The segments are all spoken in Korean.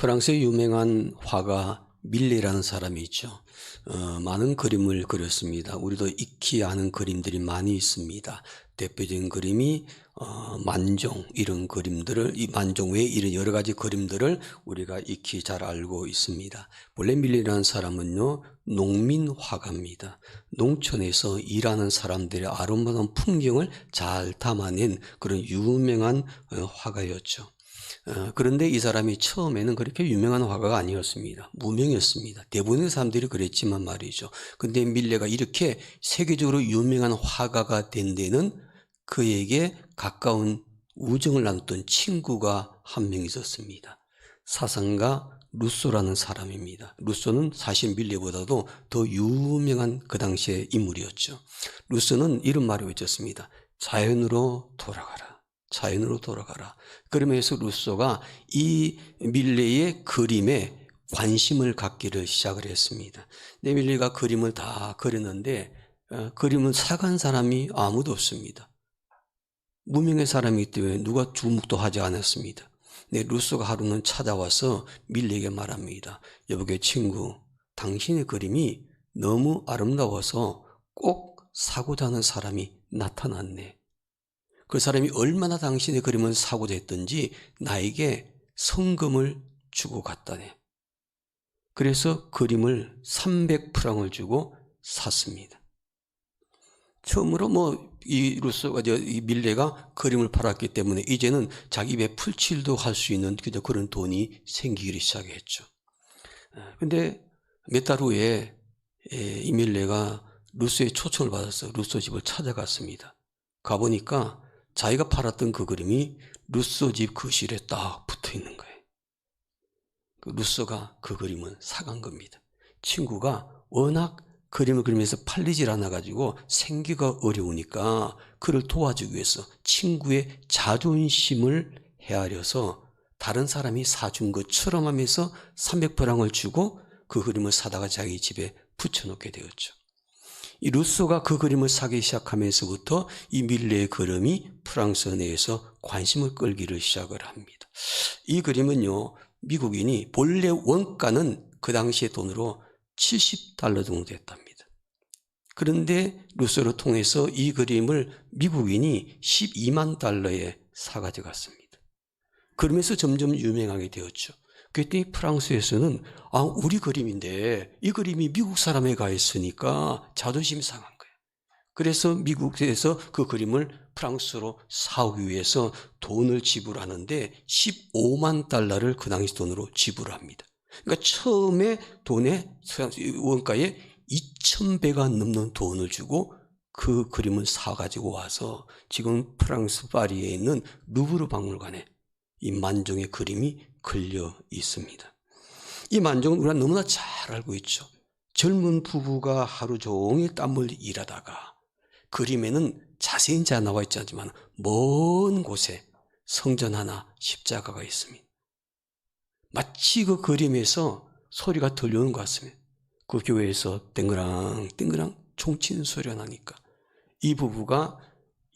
프랑스의 유명한 화가 밀레라는 사람이 있죠. 많은 그림을 그렸습니다. 우리도 익히 아는 그림들이 많이 있습니다. 대표적인 그림이 만종, 이런 그림들을, 이 만종 외에 이런 여러 가지 그림들을 우리가 익히 잘 알고 있습니다. 본래 밀레라는 사람은요, 농민 화가입니다. 농촌에서 일하는 사람들의 아름다운 풍경을 잘 담아낸 그런 유명한 화가였죠. 그런데 이 사람이 처음에는 그렇게 유명한 화가가 아니었습니다. 무명이었습니다. 대부분의 사람들이 그랬지만 말이죠. 근데 밀레가 이렇게 세계적으로 유명한 화가가 된 데는 그에게 가까운 우정을 나눴던 친구가 한 명 있었습니다. 사상가 루소라는 사람입니다. 루소는 사실 밀레보다도 더 유명한 그 당시의 인물이었죠. 루소는 이런 말을 외쳤습니다. 자연으로 돌아가라. 자연으로 돌아가라. 그러면서 루소가 이 밀레의 그림에 관심을 갖기를 시작을 했습니다. 근데 밀레가 그림을 다 그렸는데 그림을 사간 사람이 아무도 없습니다. 무명의 사람이기 때문에 누가 주목도 하지 않았습니다. 근데 루소가 하루는 찾아와서 밀레에게 말합니다. 여보게 친구, 당신의 그림이 너무 아름다워서 꼭 사고자 하는 사람이 나타났네. 그 사람이 얼마나 당신의 그림을 사고자 했던지 나에게 성금을 주고 갔다네. 그래서 그림을 300프랑을 주고 샀습니다. 처음으로 이 루소가, 이 밀레가 그림을 팔았기 때문에 이제는 자기 입에 풀칠도 할 수 있는 그런 돈이 생기기 시작했죠. 근데 몇 달 후에 이 밀레가 루소의 초청을 받아서 루소 집을 찾아갔습니다. 가보니까 자기가 팔았던 그 그림이 루소 집 거실에 딱 붙어 있는 거예요. 루소가 그 그림을 사간 겁니다. 친구가 워낙 그림을 그리면서 팔리질 않아가지고 생기가 어려우니까 그를 도와주기 위해서 친구의 자존심을 헤아려서 다른 사람이 사준 것처럼 하면서 300프랑을 주고 그 그림을 사다가 자기 집에 붙여놓게 되었죠. 이 루소가 그 그림을 사기 시작하면서부터 이 밀레의 그림이 프랑스 내에서 관심을 끌기를 시작을 합니다. 이 그림은요, 미국인이 본래 원가는 그 당시의 돈으로 $70 정도 됐답니다. 그런데 루소를 통해서 이 그림을 미국인이 $120,000에 사가져 갔습니다. 그러면서 점점 유명하게 되었죠. 그랬더니 프랑스에서는 우리 그림인데 이 그림이 미국 사람에 가 있으니까 자존심이 상한 거예요. 그래서 미국에서 그 그림을 프랑스로 사오기 위해서 돈을 지불하는데 $150,000를 그 당시 돈으로 지불합니다. 그러니까 처음에 돈의 원가에 2,000배가 넘는 돈을 주고 그 그림을 사가지고 와서 지금 프랑스 파리에 있는 루브르 박물관에 이 만종의 그림이 걸려 있습니다. 이 만종은 우리가 너무나 잘 알고 있죠. 젊은 부부가 하루 종일 땀을 일하다가 그림에는 자세히 잘 나와 있지 않지만 먼 곳에 성전 하나, 십자가가 있습니다. 마치 그 그림에서 소리가 들려오는 것 같습니다. 그 교회에서 땡그랑 땡그랑 총치는 소리가 나니까 이 부부가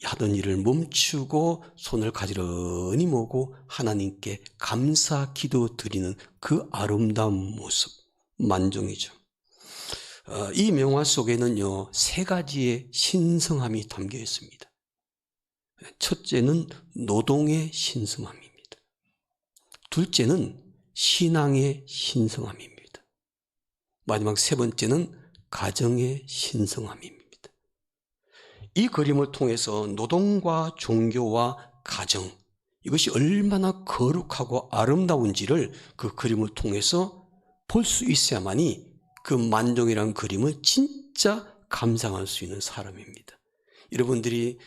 하던 일을 멈추고 손을 가지런히 모으고 하나님께 감사 기도 드리는 그 아름다운 모습, 만종이죠. 이 명화 속에는요, 3가지의 신성함이 담겨 있습니다. 첫째는 노동의 신성함입니다. 둘째는 신앙의 신성함입니다. 마지막 3번째는 가정의 신성함입니다. 이 그림을 통해서 노동과 종교와 가정, 이것이 얼마나 거룩하고 아름다운지를 그 그림을 통해서 볼 수 있어야만이 그 만종이라는 그림을 진짜 감상할 수 있는 사람입니다. 여러분들이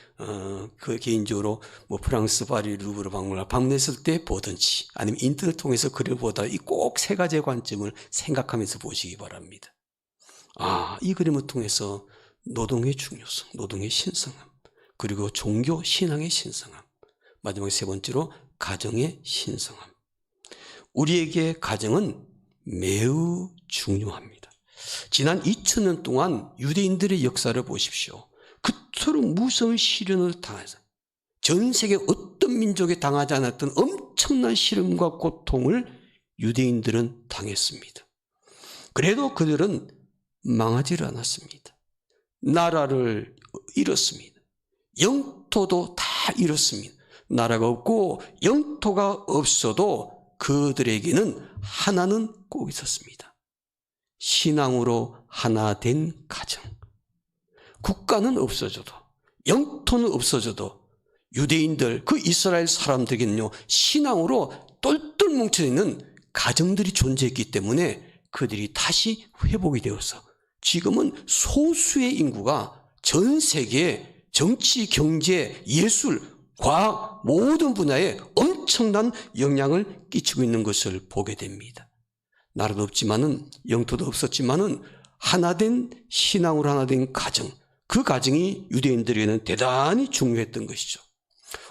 그 개인적으로 프랑스 파리 루브르 박물관 방문했을 때 보든지 아니면 인터넷 통해서 그림을 보다 이 꼭 3가지의 관점을 생각하면서 보시기 바랍니다. 이 그림을 통해서 노동의 중요성, 노동의 신성함, 그리고 종교 신앙의 신성함, 마지막 3번째로 가정의 신성함. 우리에게 가정은 매우 중요합니다. 지난 2000년 동안 유대인들의 역사를 보십시오. 그토록 무서운 시련을 당해서 전 세계 어떤 민족에 당하지 않았던 엄청난 시련과 고통을 유대인들은 당했습니다. 그래도 그들은 망하지 않았습니다. 나라를 잃었습니다. 영토도 다 잃었습니다. 나라가 없고 영토가 없어도 그들에게는 하나는 꼭 있었습니다. 신앙으로 하나 된 가정. 국가는 없어져도, 영토는 없어져도 유대인들, 그 이스라엘 사람들에게는요, 신앙으로 똘똘 뭉쳐있는 가정들이 존재했기 때문에 그들이 다시 회복이 되어서 지금은 소수의 인구가 전 세계에 정치, 경제, 예술, 과학 모든 분야에 엄청난 영향을 끼치고 있는 것을 보게 됩니다. 나라도 없지만은, 영토도 없었지만은 하나된 신앙으로 하나된 가정, 그 가정이 유대인들에게는 대단히 중요했던 것이죠.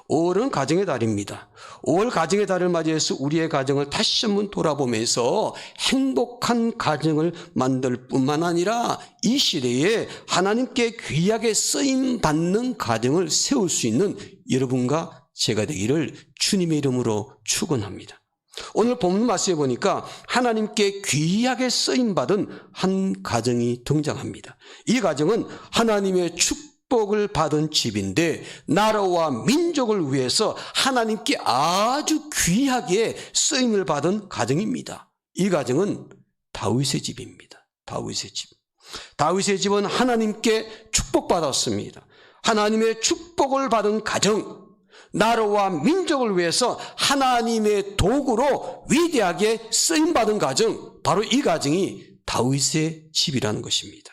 5월은 가정의 달입니다. 5월 가정의 달을 맞이해서 우리의 가정을 다시 한번 돌아보면서 행복한 가정을 만들 뿐만 아니라 이 시대에 하나님께 귀하게 쓰임받는 가정을 세울 수 있는 여러분과 제가 되기를 주님의 이름으로 축원합니다. 오늘 본문 말씀에 보니까 하나님께 귀하게 쓰임받은 한 가정이 등장합니다. 이 가정은 하나님의 축복을 받은 집인데 나라와 민족을 위해서 하나님께 아주 귀하게 쓰임을 받은 가정입니다. 이 가정은 다윗의 집입니다. 다윗의 집. 다윗의 집은 하나님께 축복받았습니다. 하나님의 축복을 받은 가정, 나라와 민족을 위해서 하나님의 도구로 위대하게 쓰임받은 가정, 바로 이 가정이 다윗의 집이라는 것입니다.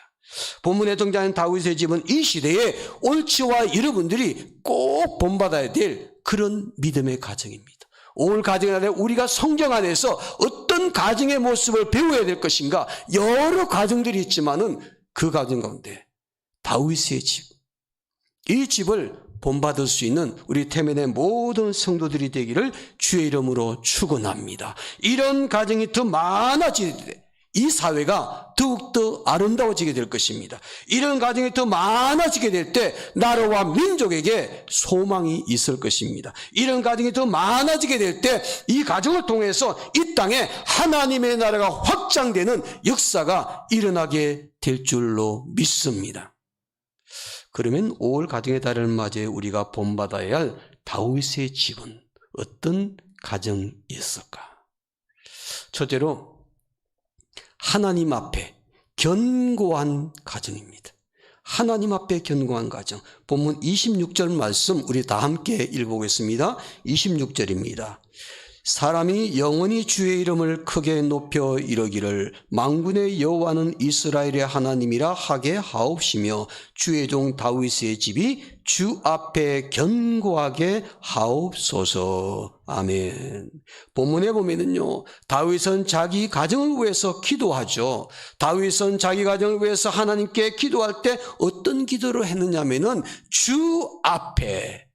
본문에 등장하는 다윗의 집은 이 시대에 옳지와 여러분들이 꼭 본받아야 될 그런 믿음의 가정입니다. 오늘 가정의 날에 우리가 성경 안에서 어떤 가정의 모습을 배워야 될 것인가, 여러 가정들이 있지만은 그 가정 가운데 다윗의 집, 이 집을 본받을 수 있는 우리 태면의 모든 성도들이 되기를 주의 이름으로 축원합니다. 이런 가정이 더 많아질 때 이 사회가 더욱더 아름다워지게 될 것입니다. 이런 가정이 더 많아지게 될 때 나라와 민족에게 소망이 있을 것입니다. 이런 가정이 더 많아지게 될 때 이 가정을 통해서 이 땅에 하나님의 나라가 확장되는 역사가 일어나게 될 줄로 믿습니다. 그러면 5월 가정의 달을 맞이해 우리가 본받아야 할 다윗의 집은 어떤 가정이었을까? 첫째로 하나님 앞에 견고한 가정입니다. 하나님 앞에 견고한 가정. 본문 26절 말씀 우리 다 함께 읽어보겠습니다. 26절입니다. 사람이 영원히 주의 이름을 크게 높여 이르기를 만군의 여호와는 이스라엘의 하나님이라 하게 하옵시며 주의 종 다윗의 집이 주 앞에 견고하게 하옵소서. 아멘. 본문에 보면은요, 다윗은 자기 가정을 위해서 기도하죠. 다윗은 자기 가정을 위해서 하나님께 기도할 때 어떤 기도를 했느냐면은 주 앞에,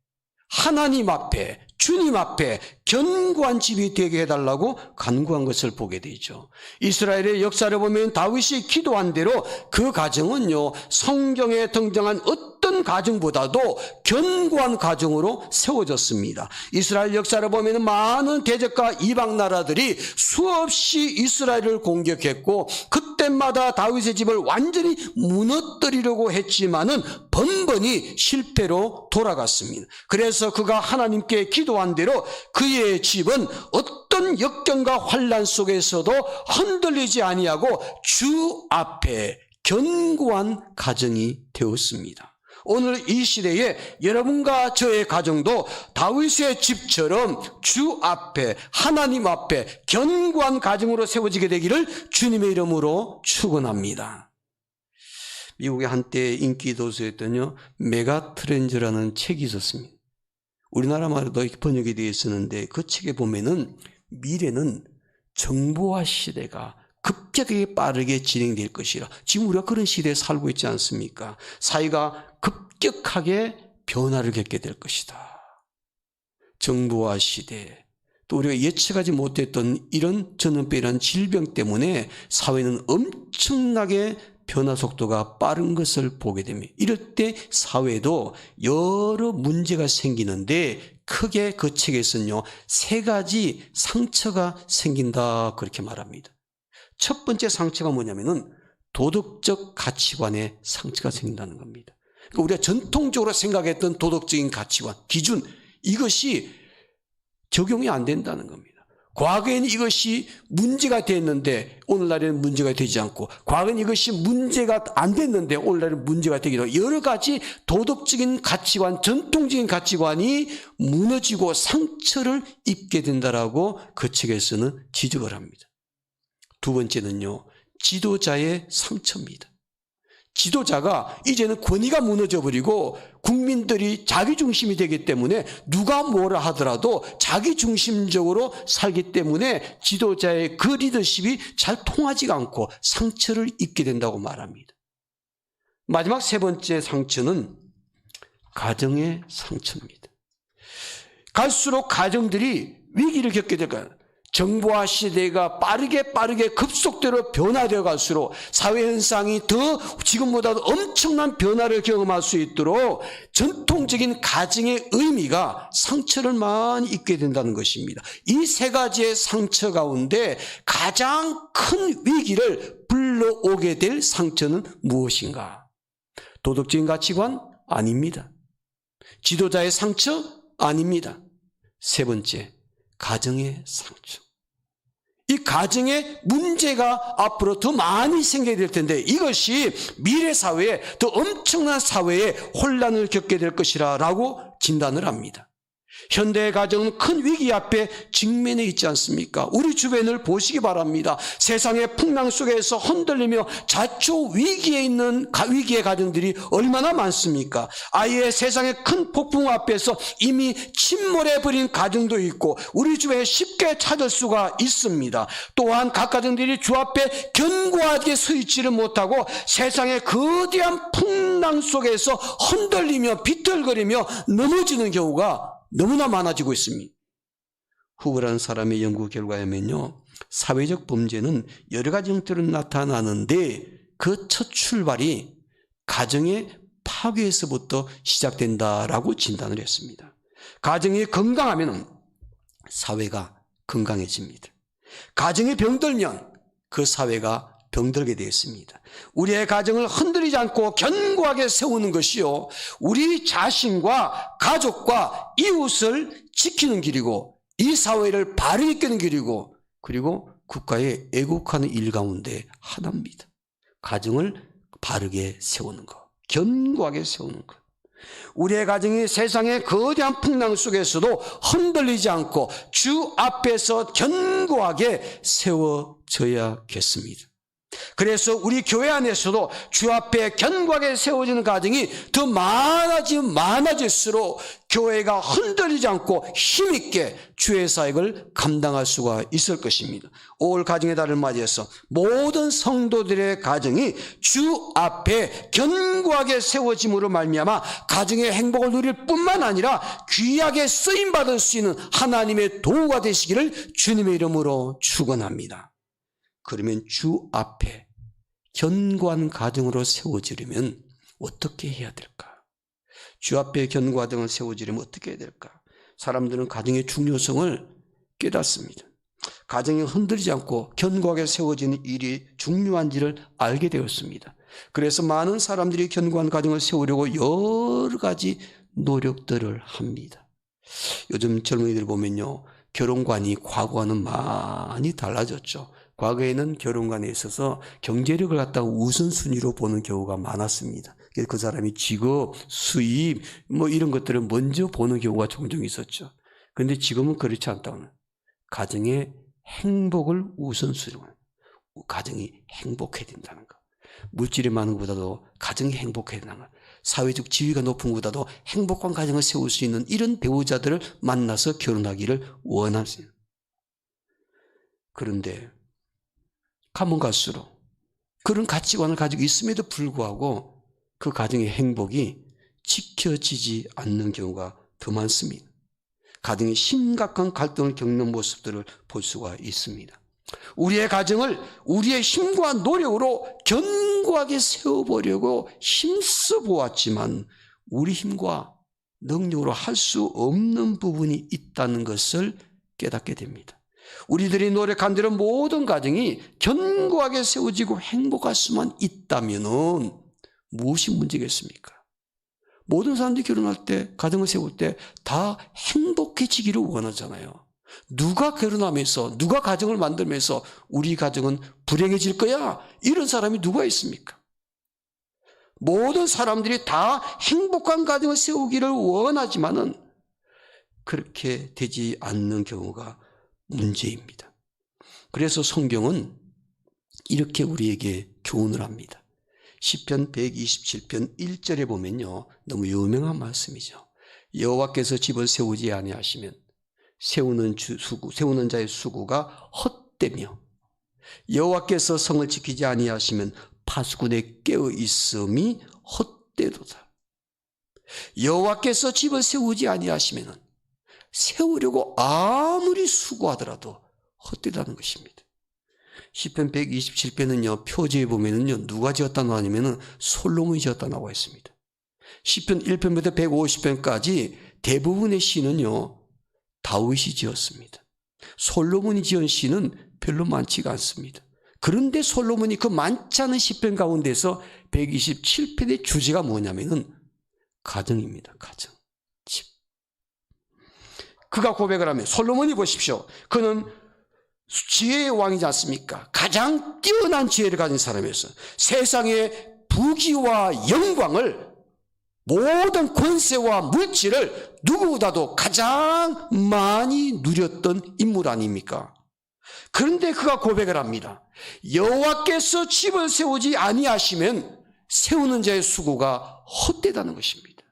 하나님 앞에, 주님 앞에 견고한 집이 되게 해달라고 간구한 것을 보게 되죠. 이스라엘의 역사를 보면 다윗이 기도한 대로 그 가정은요, 성경에 등장한 어떤 가정보다도 견고한 가정으로 세워졌습니다. 이스라엘 역사를 보면 많은 대적과 이방 나라들이 수없이 이스라엘을 공격했고 그때마다 다윗의 집을 완전히 무너뜨리려고 했지만은 번번이 실패로 돌아갔습니다. 그래서 그가 하나님께 기도한 대로 그의 집은 어떤 역경과 환난 속에서도 흔들리지 아니하고 주 앞에 견고한 가정이 되었습니다. 오늘 이 시대에 여러분과 저의 가정도 다윗의 집처럼 주 앞에, 하나님 앞에 견고한 가정으로 세워지게 되기를 주님의 이름으로 축원합니다. 미국의 한때 인기 도서였던 메가트렌즈라는 책이 있었습니다. 우리나라 말로도 번역이 되어 있었는데 그 책에 보면은 미래는 정보화 시대가 급격하게 빠르게 진행될 것이라. 지금 우리가 그런 시대에 살고 있지 않습니까? 사회가 급격하게 변화를 겪게 될 것이다. 정보화 시대, 또 우리가 예측하지 못했던 이런 전염병이라는 질병 때문에 사회는 엄청나게 변화 속도가 빠른 것을 보게 됩니다. 이럴 때 사회도 여러 문제가 생기는데 크게 그 책에서는요, 3가지 상처가 생긴다 그렇게 말합니다. 첫 번째 상처가 뭐냐면은 도덕적 가치관에 상처가 생긴다는 겁니다. 그러니까 우리가 전통적으로 생각했던 도덕적인 가치관, 기준, 이것이 적용이 안 된다는 겁니다. 과거에는 이것이 문제가 됐는데 오늘날에는 문제가 되지 않고, 과거에는 이것이 문제가 안 됐는데 오늘날에는 문제가 되기도 하고, 여러 가지 도덕적인 가치관, 전통적인 가치관이 무너지고 상처를 입게 된다라고 그 책에서는 지적을 합니다. 두 번째는요, 지도자의 상처입니다. 지도자가 이제는 권위가 무너져버리고 국민들이 자기중심이 되기 때문에 누가 뭐라 하더라도 자기중심적으로 살기 때문에 지도자의 그 리더십이 잘 통하지가 않고 상처를 입게 된다고 말합니다. 마지막 3번째 상처는 가정의 상처입니다. 갈수록 가정들이 위기를 겪게 될 거예요. 정보화 시대가 빠르게 급속도로 변화되어 갈수록 사회 현상이 더 지금보다도 엄청난 변화를 경험할 수 있도록 전통적인 가정의 의미가 상처를 많이 입게 된다는 것입니다. 이 3가지의 상처 가운데 가장 큰 위기를 불러오게 될 상처는 무엇인가? 도덕적인 가치관? 아닙니다. 지도자의 상처? 아닙니다. 3번째, 가정의 상처. 이 가정에 문제가 앞으로 더 많이 생겨야 될 텐데 이것이 미래 사회에 더 엄청난 사회에 혼란을 겪게 될 것이라고 진단을 합니다. 현대의 가정은 큰 위기 앞에 직면해 있지 않습니까? 우리 주변을 보시기 바랍니다. 세상의 풍랑 속에서 흔들리며 자초 위기에 있는 위기의 가정들이 얼마나 많습니까? 아예 세상의 큰 폭풍 앞에서 이미 침몰해버린 가정도 있고 우리 주변에 쉽게 찾을 수가 있습니다. 또한 각 가정들이 주 앞에 견고하게 서 있지를 못하고 세상의 거대한 풍랑 속에서 흔들리며 비틀거리며 넘어지는 경우가 너무나 많아지고 있습니다. 후보라는 사람의 연구 결과에 하면요, 사회적 범죄는 여러 가지 형태로 나타나는데 그 첫 출발이 가정의 파괴에서부터 시작된다라고 진단을 했습니다. 가정이 건강하면 사회가 건강해집니다. 가정이 병들면 그 사회가 병들게 되어 있습니다. 우리의 가정을 흔들리지 않고 견고하게 세우는 것이요, 우리 자신과 가족과 이웃을 지키는 길이고 이 사회를 바르게 이끄는 길이고 그리고 국가에 애국하는 일 가운데 하나입니다. 가정을 바르게 세우는 것, 견고하게 세우는 것. 우리의 가정이 세상의 거대한 풍랑 속에서도 흔들리지 않고 주 앞에서 견고하게 세워져야겠습니다. 그래서 우리 교회 안에서도 주 앞에 견고하게 세워지는 가정이 더 많아질수록 교회가 흔들리지 않고 힘있게 주의 사역을 감당할 수가 있을 것입니다. 올 가정의 달을 맞이해서 모든 성도들의 가정이 주 앞에 견고하게 세워짐으로 말미암아 가정의 행복을 누릴 뿐만 아니라 귀하게 쓰임받을 수 있는 하나님의 도구가 되시기를 주님의 이름으로 축원합니다. 그러면 주 앞에 견고한 가정으로 세워지려면 어떻게 해야 될까? 주 앞에 견고한 가정을 세워지려면 어떻게 해야 될까? 사람들은 가정의 중요성을 깨닫습니다. 가정이 흔들리지 않고 견고하게 세워지는 일이 중요한지를 알게 되었습니다. 그래서 많은 사람들이 견고한 가정을 세우려고 여러 가지 노력들을 합니다. 요즘 젊은이들 보면요, 결혼관이 과거와는 많이 달라졌죠. 과거에는 결혼관에 있어서 경제력을 갖다가 우선순위로 보는 경우가 많았습니다. 그 사람이 직업, 수입 이런 것들을 먼저 보는 경우가 종종 있었죠. 그런데 지금은 그렇지 않다고는, 가정의 행복을 우선순위로, 가정이 행복해야 된다는 것. 물질이 많은 것보다도 가정이 행복해야 된다는 것. 사회적 지위가 높은 것보다도 행복한 가정을 세울 수 있는 이런 배우자들을 만나서 결혼하기를 원하세요. 그런데 가면 갈수록 그런 가치관을 가지고 있음에도 불구하고 그 가정의 행복이 지켜지지 않는 경우가 더 많습니다. 가정이 심각한 갈등을 겪는 모습들을 볼 수가 있습니다. 우리의 가정을 우리의 힘과 노력으로 견고하게 세워보려고 힘써 보았지만 우리 힘과 능력으로 할 수 없는 부분이 있다는 것을 깨닫게 됩니다. 우리들이 노력한 대로 모든 가정이 견고하게 세워지고 행복할 수만 있다면 무엇이 문제겠습니까? 모든 사람들이 결혼할 때, 가정을 세울 때 다 행복해지기를 원하잖아요. 누가 결혼하면서, 누가 가정을 만들면서 우리 가정은 불행해질 거야? 이런 사람이 누가 있습니까? 모든 사람들이 다 행복한 가정을 세우기를 원하지만은 그렇게 되지 않는 경우가 문제입니다. 그래서 성경은 이렇게 우리에게 교훈을 합니다. 시편 127편 1절에 보면요, 너무 유명한 말씀이죠. 여호와께서 집을 세우지 아니하시면 세우는 자의 수고가 헛되며 여호와께서 성을 지키지 아니하시면 파수꾼의 깨어 있음이 헛되도다. 여호와께서 집을 세우지 아니하시면 세우려고 아무리 수고하더라도 헛되다는 것입니다. 시편 127편은요, 표제에 보면은요, 누가 지었다 나오냐면은 솔로몬이 지었다 나와 있습니다. 시편 1편부터 150편까지 대부분의 시는요, 다윗이 지었습니다. 솔로몬이 지은 시는 별로 많지가 않습니다. 그런데 솔로몬이 그 많지 않은 시편 가운데서 127편의 주제가 뭐냐면은 가정입니다. 가정, 집. 그가 고백을 하면, 솔로몬이 보십시오. 그는 지혜의 왕이지 않습니까? 가장 뛰어난 지혜를 가진 사람이었어요. 세상의 부귀와 영광을, 모든 권세와 물질을 누구보다도 가장 많이 누렸던 인물 아닙니까? 그런데 그가 고백을 합니다. 여호와께서 집을 세우지 아니하시면 세우는 자의 수고가 헛되다는 것입니다.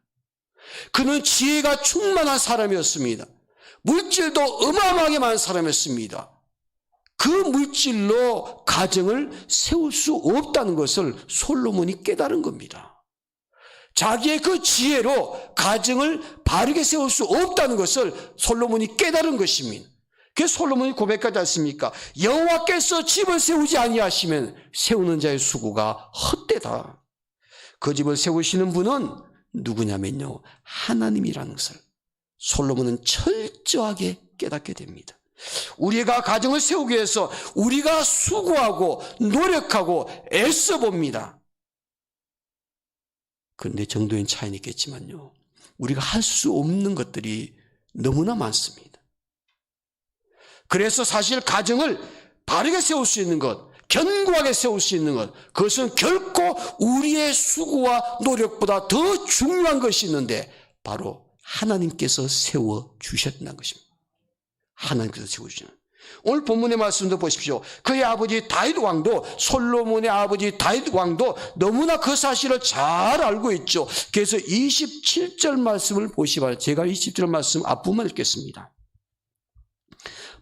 그는 지혜가 충만한 사람이었습니다. 물질도 어마어마하게 많은 사람이었습니다. 그 물질로 가정을 세울 수 없다는 것을 솔로몬이 깨달은 겁니다. 자기의 그 지혜로 가정을 바르게 세울 수 없다는 것을 솔로몬이 깨달은 것입니다. 그래서 솔로몬이 고백하지 않습니까? 여호와께서 집을 세우지 아니하시면 세우는 자의 수고가 헛되다. 그 집을 세우시는 분은 누구냐면요, 하나님이라는 것을 솔로몬은 철저하게 깨닫게 됩니다. 우리가 가정을 세우기 위해서 우리가 수고하고 노력하고 애써봅니다. 그런데 정도의 차이는 있겠지만요, 우리가 할 수 없는 것들이 너무나 많습니다. 그래서 사실 가정을 바르게 세울 수 있는 것, 견고하게 세울 수 있는 것, 그것은 결코 우리의 수고와 노력보다 더 중요한 것이 있는데 바로 하나님께서 세워주셨다는 것입니다. 하나님께서 세워주시는. 오늘 본문의 말씀도 보십시오. 그의 아버지 다윗 왕도, 솔로몬의 아버지 다윗 왕도 너무나 그 사실을 잘 알고 있죠. 그래서 27절 말씀을 보시면, 제가 27절 말씀 앞부분만 읽겠습니다.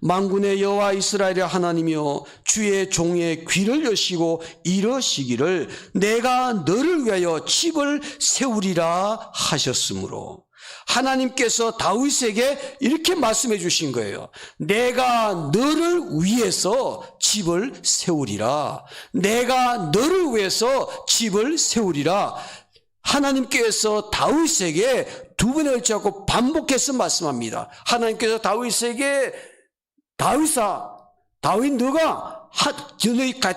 만군의 여호와 이스라엘의 하나님이여, 주의 종의 귀를 여시고 이러시기를 내가 너를 위하여 집을 세우리라 하셨으므로, 하나님께서 다윗에게 이렇게 말씀해 주신 거예요. 내가 너를 위해서 집을 세우리라. 내가 너를 위해서 집을 세우리라. 하나님께서 다윗에게 두 번에 걸쳐서 반복해서 말씀합니다. 하나님께서 다윗에게, 다윗아, 다윗 너가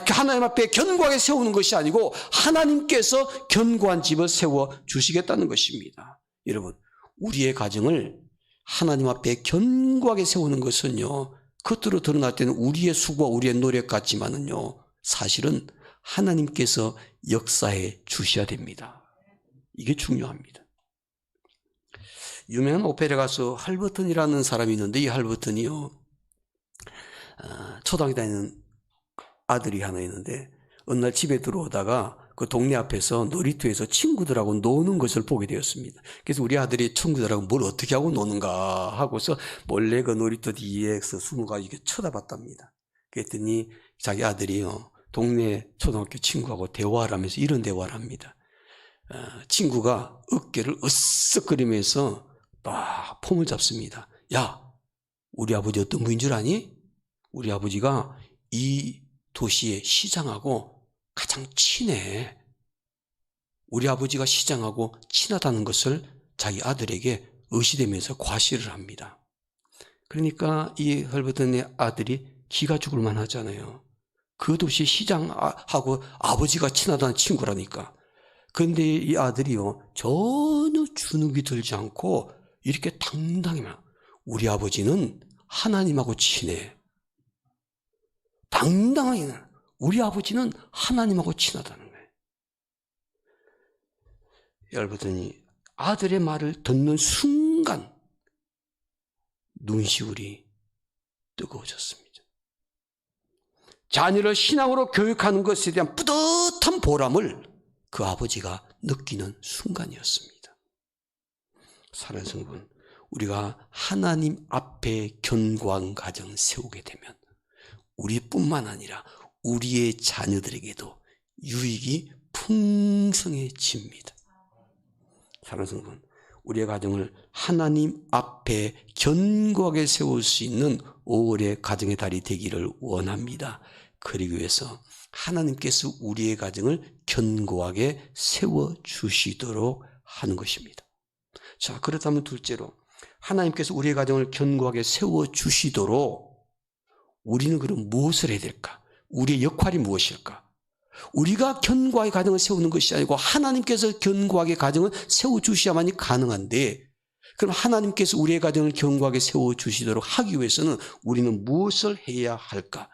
하나님 앞에 견고하게 세우는 것이 아니고 하나님께서 견고한 집을 세워 주시겠다는 것입니다. 여러분, 우리의 가정을 하나님 앞에 견고하게 세우는 것은요, 겉으로 드러날 때는 우리의 수고와 우리의 노력 같지만은요, 사실은 하나님께서 역사해 주셔야 됩니다. 이게 중요합니다. 유명한 오페라 가수 할버튼이라는 사람이 있는데, 이 할버튼이요, 초등학교 다니는 아들이 하나 있는데, 어느 날 집에 들어오다가 그 동네 앞에서 놀이터에서 친구들하고 노는 것을 보게 되었습니다. 그래서 우리 아들이 친구들하고 뭘 어떻게 하고 노는가 하고서 몰래 그 놀이터 뒤에서 숨어가지고 이렇게 쳐다봤답니다. 그랬더니 자기 아들이요, 동네 초등학교 친구하고 대화를 하면서 이런 대화를 합니다. 친구가 어깨를 으쓱거리면서 막 폼을 잡습니다. 야, 우리 아버지 어떤 분인 줄 아니? 우리 아버지가 이 도시의 시장하고 가장 친해. 우리 아버지가 시장하고 친하다는 것을 자기 아들에게 의시되면서 과시를 합니다. 그러니까 이 헐버튼의 아들이 기가 죽을 만하잖아요. 그것 없이 시장하고 아버지가 친하다는 친구라니까. 그런데 이 아들이요, 전혀 주눅이 들지 않고 이렇게 당당히 말, 우리 아버지는 하나님하고 친해. 당당하게 우리 아버지는 하나님하고 친하다는 거예요. 여러분이 아들의 말을 듣는 순간 눈시울이 뜨거워졌습니다. 자녀를 신앙으로 교육하는 것에 대한 뿌듯한 보람을 그 아버지가 느끼는 순간이었습니다. 사랑하는 성분, 우리가 하나님 앞에 견고한 가정을 세우게 되면 우리뿐만 아니라 우리의 자녀들에게도 유익이 풍성해집니다. 사랑하는 성분, 우리의 가정을 하나님 앞에 견고하게 세울 수 있는 5월의 가정의 달이 되기를 원합니다. 그러기 위해서 하나님께서 우리의 가정을 견고하게 세워주시도록 하는 것입니다. 자, 그렇다면 둘째로 하나님께서 우리의 가정을 견고하게 세워주시도록 우리는 그럼 무엇을 해야 될까? 우리의 역할이 무엇일까? 우리가 견고하게 가정을 세우는 것이 아니고 하나님께서 견고하게 가정을 세워주셔야만이 가능한데, 그럼 하나님께서 우리의 가정을 견고하게 세워주시도록 하기 위해서는 우리는 무엇을 해야 할까?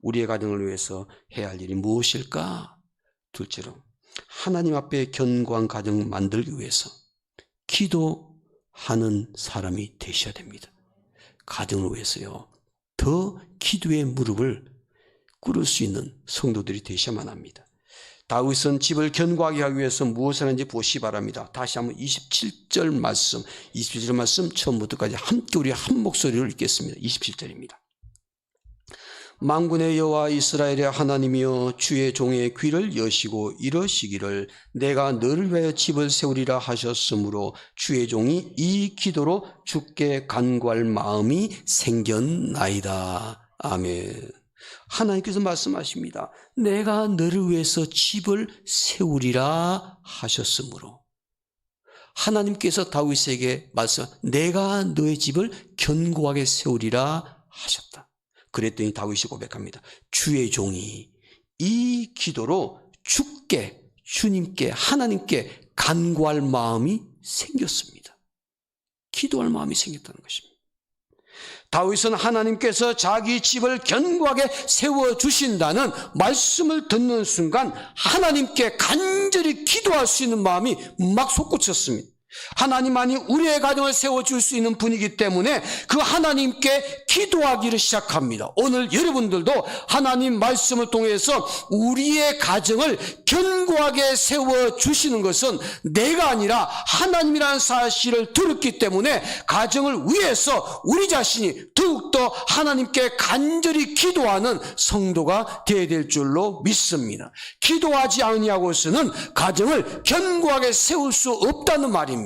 우리의 가정을 위해서 해야 할 일이 무엇일까? 둘째로 하나님 앞에 견고한 가정을 만들기 위해서 기도하는 사람이 되셔야 됩니다. 가정을 위해서요, 더 기도의 무릎을 꿇을 수 있는 성도들이 되셔야만 합니다. 다윗은 집을 견고하게 하기 위해서 무엇을 하는지 보시기 바랍니다. 다시 한번 27절 말씀 처음부터까지 함께 우리 한 목소리로 읽겠습니다. 27절입니다. 만군의 여호와 이스라엘의 하나님이여, 주의 종의 귀를 여시고 이러시기를 내가 너를 위하여 집을 세우리라 하셨으므로 주의 종이 이 기도로 주께 간구할 마음이 생겼나이다. 아멘. 하나님께서 말씀하십니다. 내가 너를 위해서 집을 세우리라 하셨으므로. 하나님께서 다윗에게 내가 너의 집을 견고하게 세우리라 하셨다. 그랬더니 다윗이 고백합니다. 주의 종이 이 기도로 주님께 하나님께 간구할 마음이 생겼습니다. 기도할 마음이 생겼다는 것입니다. 다윗은 하나님께서 자기 집을 견고하게 세워주신다는 말씀을 듣는 순간 하나님께 간절히 기도할 수 있는 마음이 막 솟구쳤습니다. 하나님만이 우리의 가정을 세워줄 수 있는 분이기 때문에 그 하나님께 기도하기를 시작합니다. 오늘 여러분들도 하나님 말씀을 통해서 우리의 가정을 견고하게 세워주시는 것은 내가 아니라 하나님이라는 사실을 들었기 때문에 가정을 위해서 우리 자신이 더욱더 하나님께 간절히 기도하는 성도가 되어야 될 줄로 믿습니다. 기도하지 아니하고서는 가정을 견고하게 세울 수 없다는 말입니다.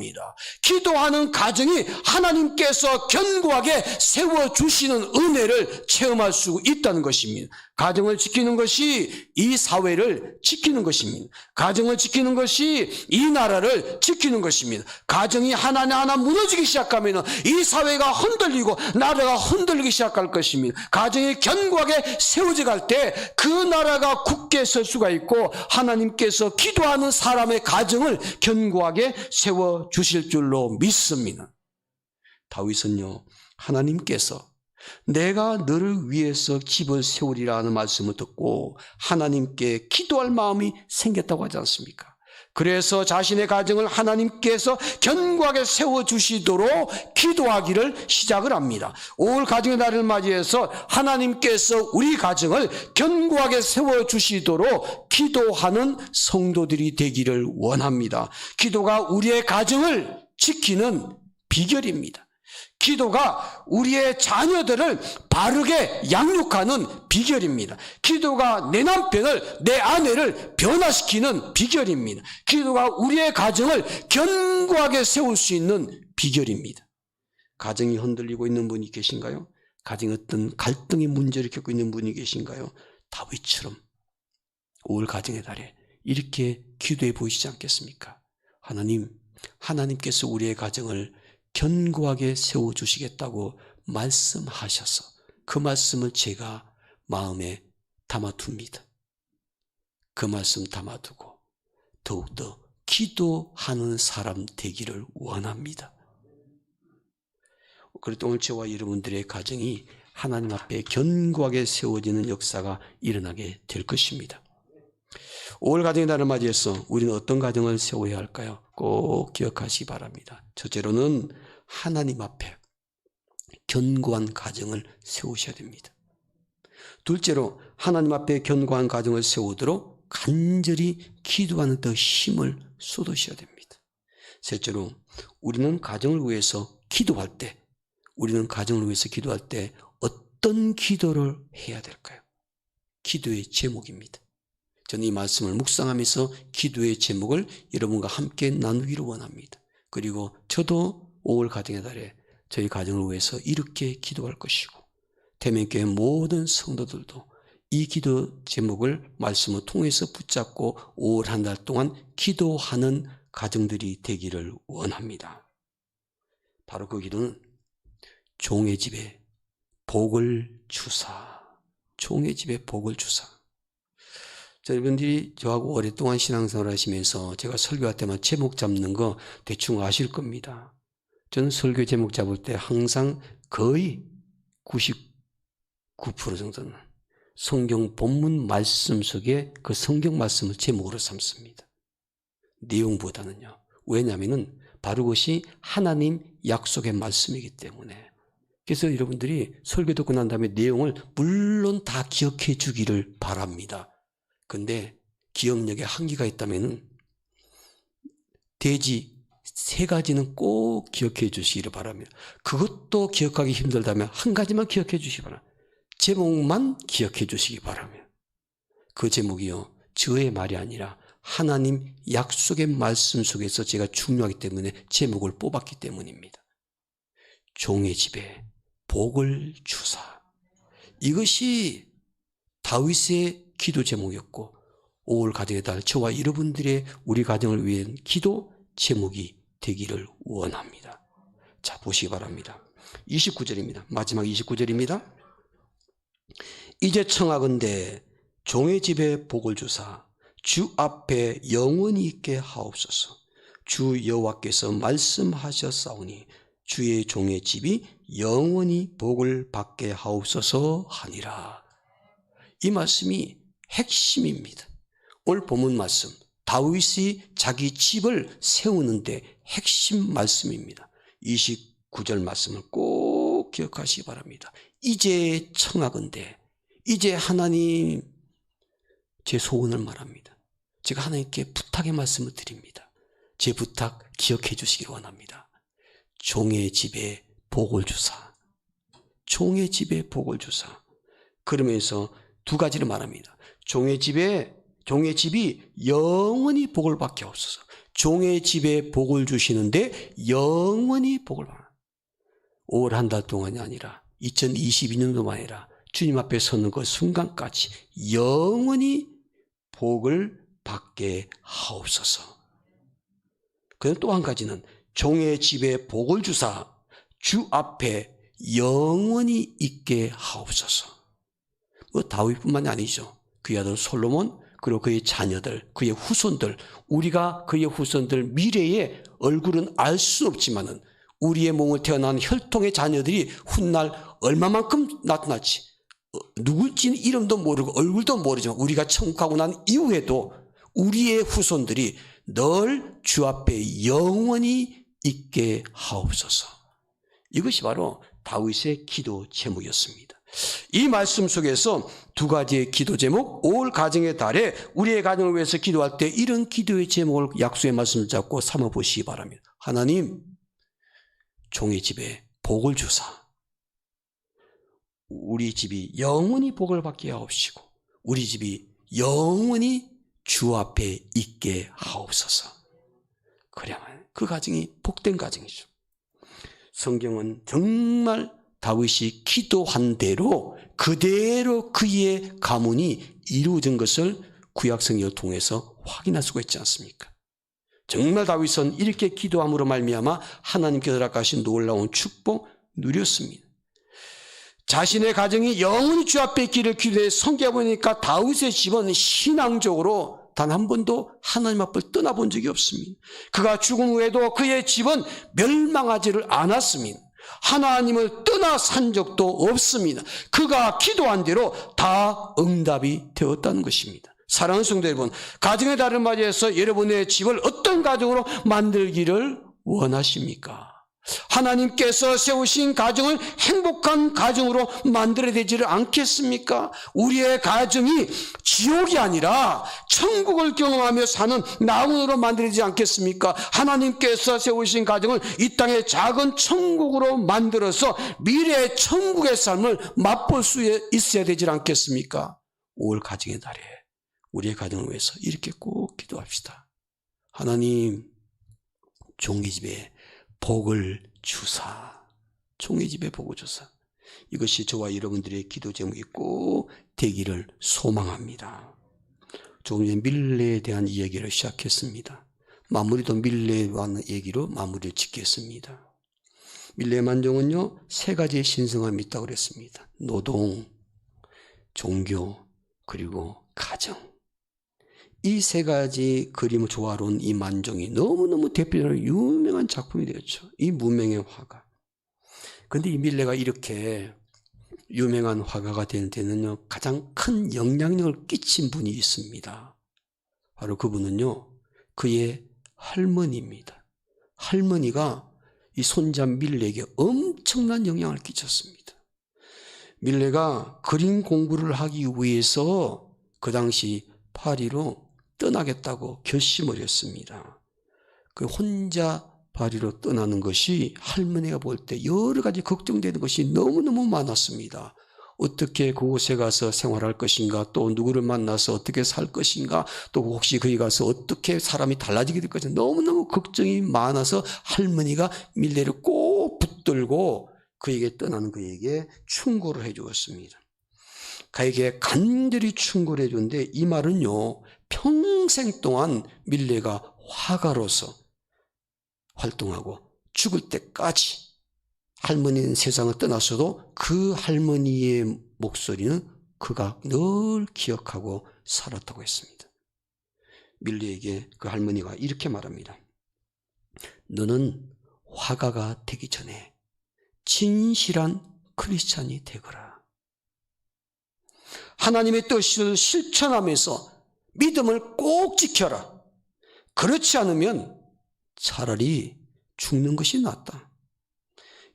기도하는 가정이 하나님께서 견고하게 세워주시는 은혜를 체험할 수 있다는 것입니다. 가정을 지키는 것이 이 사회를 지키는 것입니다. 가정을 지키는 것이 이 나라를 지키는 것입니다. 가정이 하나하나 무너지기 시작하면 이 사회가 흔들리고 나라가 흔들리기 시작할 것입니다. 가정이 견고하게 세워져 갈 때 그 나라가 굳게 설 수가 있고 하나님께서 기도하는 사람의 가정을 견고하게 세워주실 줄로 믿습니다. 다윗은요, 하나님께서 내가 너를 위해서 집을 세우리라 하는 말씀을 듣고 하나님께 기도할 마음이 생겼다고 하지 않습니까? 그래서 자신의 가정을 하나님께서 견고하게 세워주시도록 기도하기를 시작을 합니다. 5월 가정의 날을 맞이해서 하나님께서 우리 가정을 견고하게 세워주시도록 기도하는 성도들이 되기를 원합니다. 기도가 우리의 가정을 지키는 비결입니다. 기도가 우리의 자녀들을 바르게 양육하는 비결입니다. 기도가 내 남편을, 내 아내를 변화시키는 비결입니다. 기도가 우리의 가정을 견고하게 세울 수 있는 비결입니다. 가정이 흔들리고 있는 분이 계신가요? 가정에 어떤 갈등의 문제를 겪고 있는 분이 계신가요? 다윗처럼 5월 가정의 달에 이렇게 기도해 보이시지 않겠습니까? 하나님, 하나님께서 우리의 가정을 견고하게 세워주시겠다고 말씀하셔서 그 말씀을 제가 마음에 담아둡니다. 그 말씀 담아두고 더욱더 기도하는 사람 되기를 원합니다. 그래도 오늘 저와 여러분들의 가정이 하나님 앞에 견고하게 세워지는 역사가 일어나게 될 것입니다. 5월 가정의 날을 맞이해서 우리는 어떤 가정을 세워야 할까요? 꼭 기억하시기 바랍니다. 첫째로는 하나님 앞에 견고한 가정을 세우셔야 됩니다. 둘째로 하나님 앞에 견고한 가정을 세우도록 간절히 기도하는 더 힘을 쏟으셔야 됩니다. 셋째로 우리는 가정을 위해서 기도할 때 어떤 기도를 해야 될까요? 기도의 제목입니다. 저는 이 말씀을 묵상하면서 기도의 제목을 여러분과 함께 나누기를 원합니다. 그리고 저도 5월 가정의 달에 저희 가정을 위해서 이렇게 기도할 것이고 대면교회 모든 성도들도 이 기도 제목을 말씀을 통해서 붙잡고 5월 한 달 동안 기도하는 가정들이 되기를 원합니다. 바로 그 기도는 종의 집에 복을 주사. 종의 집에 복을 주사. 여러분들이 저하고 오랫동안 신앙생활을 하시면서 제가 설교할 때만 제목 잡는 거 대충 아실 겁니다. 저는 설교 제목 잡을 때 항상 거의 99% 정도는 성경 본문 말씀 속에 그 성경 말씀을 제목으로 삼습니다. 내용보다는요. 왜냐하면 바로 그것이 하나님 약속의 말씀이기 때문에. 그래서 여러분들이 설교 듣고 난 다음에 내용을 물론 다 기억해 주기를 바랍니다. 근데 기억력에 한계가 있다면 대지 3가지는 꼭 기억해 주시기를 바랍니다. 그것도 기억하기 힘들다면 한 가지만 기억해 주시기 바랍니다. 제목만 기억해 주시기 바랍니다. 그 제목이요, 저의 말이 아니라 하나님 약속의 말씀 속에서 제가 중요하기 때문에 제목을 뽑았기 때문입니다. 종의 집에 복을 주사. 이것이 다윗의 기도 제목이었고 5월 가정의 달 저와 여러분들의 우리 가정을 위한 기도 제목이 되기를 원합니다. 자, 보시기 바랍니다. 29절입니다. 마지막 29절입니다. 이제 청하건대 종의 집에 복을 주사 주 앞에 영원히 있게 하옵소서. 주 여호와께서 말씀하셨사오니 주의 종의 집이 영원히 복을 받게 하옵소서 하니라. 이 말씀이 핵심입니다. 오늘 본문 말씀, 다윗이 자기 집을 세우는데 핵심 말씀입니다. 29절 말씀을 꼭 기억하시기 바랍니다. 이제 청하건대, 이제 하나님, 제 소원을 말합니다. 제가 하나님께 부탁의 말씀을 드립니다. 제 부탁 기억해 주시기 원합니다. 종의 집에 복을 주사. 종의 집에 복을 주사. 그러면서 2가지를 말합니다. 종의 집이 영원히 복을 받게 하옵소서. 종의 집에 복을 주시는데 영원히 복을 받아. 5월 한 달 동안이 아니라 2022년도만 아니라 주님 앞에 서는 그 순간까지 영원히 복을 받게 하옵소서. 그리고 또 한 가지는 종의 집에 복을 주사 주 앞에 영원히 있게 하옵소서. 다윗뿐만이 아니죠. 그의 아들 솔로몬, 그리고 그의 자녀들, 그의 후손들, 우리가 그의 후손들 미래의 얼굴은 알 수 없지만은 우리의 몸을 태어난 혈통의 자녀들이 훗날 얼마만큼 나타날지 누굴지는 이름도 모르고 얼굴도 모르지만 우리가 천국하고 난 이후에도 우리의 후손들이 늘 주 앞에 영원히 있게 하옵소서. 이것이 바로 다윗의 기도 제목이었습니다. 이 말씀 속에서 2가지의 기도 제목, 5월 가정의 달에 우리의 가정을 위해서 기도할 때 이런 기도의 제목을 약속의 말씀을 잡고 삼아보시기 바랍니다. 하나님, 종의 집에 복을 주사 우리 집이 영원히 복을 받게 하옵시고 우리 집이 영원히 주 앞에 있게 하옵소서. 그래야만 그 가정이 복된 가정이죠. 성경은 정말 다윗이 기도한 대로 그대로 그의 가문이 이루어진 것을 구약성경을 통해서 확인할 수가 있지 않습니까? 정말 다윗은 이렇게 기도함으로 말미암아 하나님께서 허락하신 놀라운 축복 누렸습니다. 자신의 가정이 영원히 주 앞에 있기를 기도해 성경해보니까 다윗의 집은 신앙적으로 단 한 번도 하나님 앞을 떠나본 적이 없습니다. 그가 죽은 후에도 그의 집은 멸망하지를 않았습니다. 하나님을 떠나 산 적도 없습니다. 그가 기도한 대로 다 응답이 되었다는 것입니다. 사랑하는 성도 여러분, 가정의 달을 맞이해서 여러분의 집을 어떤 가정으로 만들기를 원하십니까? 하나님께서 세우신 가정을 행복한 가정으로 만들어야 되지를 않겠습니까? 우리의 가정이 지옥이 아니라 천국을 경험하며 사는 낙원으로 만들어지지 않겠습니까? 하나님께서 세우신 가정을 이 땅의 작은 천국으로 만들어서 미래의 천국의 삶을 맛볼 수 있어야 되지 않겠습니까? 5월 가정의 달에 우리의 가정을 위해서 이렇게 꼭 기도합시다. 하나님, 종의 집에 복을 주사. 종의 집에 복을 주사. 이것이 저와 여러분들의 기도 제목이 꼭 되기를 소망합니다. 조금 전에 밀레에 대한 이야기를 시작했습니다. 마무리도 밀레에 관한 얘기로 마무리를 짓겠습니다. 밀레의 만종은요, 3가지의 신성함이 있다고 그랬습니다. 노동, 종교, 그리고 가정. 이 3가지 그림을 조화로운 이 만종이 너무너무 대표적으로 유명한 작품이 되었죠. 이 무명의 화가. 그런데 이 밀레가 이렇게 유명한 화가가 되는 데는요, 가장 큰 영향력을 끼친 분이 있습니다. 바로 그분은요, 그의 할머니입니다. 할머니가 이 손자 밀레에게 엄청난 영향을 끼쳤습니다. 밀레가 그림 공부를 하기 위해서 그 당시 파리로 떠나겠다고 결심을 했습니다. 그 혼자 파리로 떠나는 것이 할머니가 볼 때 여러 가지 걱정되는 것이 너무너무 많았습니다. 어떻게 그곳에 가서 생활할 것인가, 또 누구를 만나서 어떻게 살 것인가, 또 혹시 거기 가서 어떻게 사람이 달라지게 될 것인가, 너무너무 걱정이 많아서 할머니가 밀레를 꼭 붙들고 그에게 떠나는 그에게 충고를 해 주었습니다. 그에게 간절히 충고를 해 줬는데 이 말은요, 평생 동안 밀레가 화가로서 활동하고 죽을 때까지 할머니는 세상을 떠났어도 그 할머니의 목소리는 그가 늘 기억하고 살았다고 했습니다. 밀레에게 그 할머니가 이렇게 말합니다. 너는 화가가 되기 전에 진실한 크리스찬이 되거라. 하나님의 뜻을 실천하면서 믿음을 꼭 지켜라. 그렇지 않으면 차라리 죽는 것이 낫다.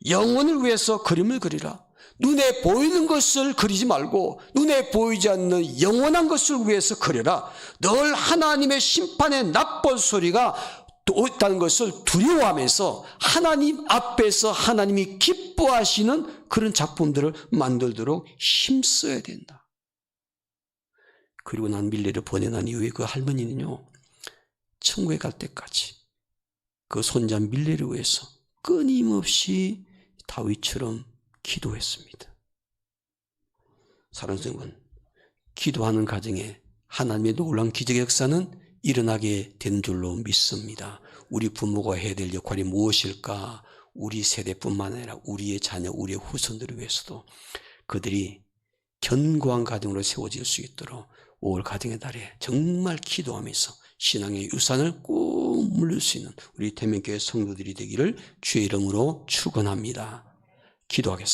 영혼을 위해서 그림을 그리라. 눈에 보이는 것을 그리지 말고 눈에 보이지 않는 영원한 것을 위해서 그려라. 늘 하나님의 심판의 납볼 소리가 있다는 것을 두려워하면서 하나님 앞에서 하나님이 기뻐하시는 그런 작품들을 만들도록 힘써야 된다. 그리고 난 밀레를 보내난 이후에 그 할머니는요, 천국에 갈 때까지 그 손자 밀레를 위해서 끊임없이 다윗처럼 기도했습니다. 사랑하는 여러분, 기도하는 가정에 하나님의 놀라운 기적의 역사는 일어나게 된 줄로 믿습니다. 우리 부모가 해야 될 역할이 무엇일까? 우리 세대뿐만 아니라 우리의 자녀, 우리의 후손들을 위해서도 그들이 견고한 가정으로 세워질 수 있도록 5월 가정의 달에 정말 기도하면서 신앙의 유산을 꼭 물릴 수 있는 우리 대면교회 성도들이 되기를 주의 이름으로 축원합니다. 기도하겠습니다.